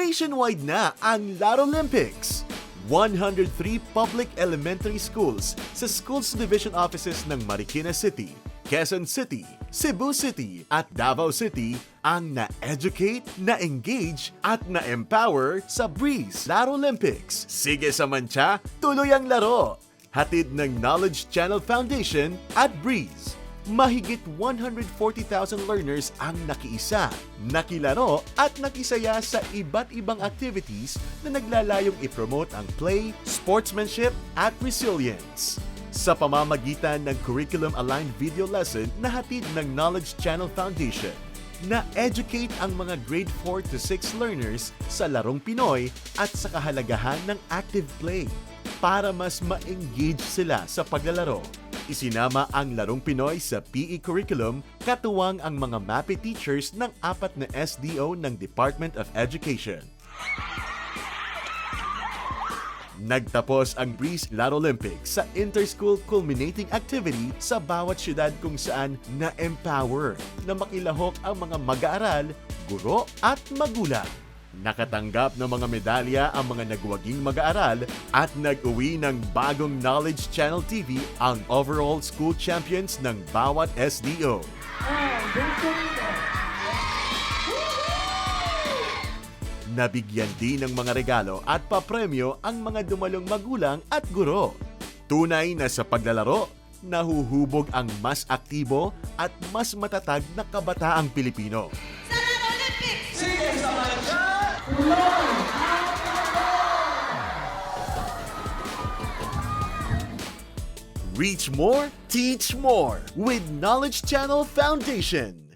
Nationwide na ang Laro Olympics! 103 public elementary schools sa Schools Division offices ng Marikina City, Quezon City, Cebu City at Davao City ang na-educate, na-engage at na-empower sa Breeze Laro Olympics. Sige sa mancha, tuloy ang laro! Hatid ng Knowledge Channel Foundation at Breeze. Mahigit 140,000 learners ang nakiisa, nakilaro at nakisaya sa iba't ibang activities na naglalayong ipromote ang play, sportsmanship at resilience. Sa pamamagitan ng curriculum-aligned video lesson na hatid ng Knowledge Channel Foundation, na-educate ang mga grade 4 to 6 learners sa larong Pinoy at sa kahalagahan ng active play para mas ma-engage sila sa paglalaro. Isinama ang larong Pinoy sa PE curriculum katuwang ang mga MAPE teachers ng 4 na SDO ng Department of Education. Nagtapos ang Breeze Laro Olympics sa inter-school culminating activity sa bawat syudad kung saan na-empower na makilahok ang mga mag-aaral, guro at magulang. Nakatanggap ng mga medalya ang mga nagwaging mag-aaral at nag-uwi ng bagong Knowledge Channel TV ang overall school champions ng bawat SDO. Nabigyan din ng mga regalo at papremyo ang mga dumalong magulang at guro. Tunay na sa paglalaro, nahuhubog ang mas aktibo at mas matatag na kabataang Pilipino. Sige sa mancha! Reach more, teach more with Knowledge Channel Foundation.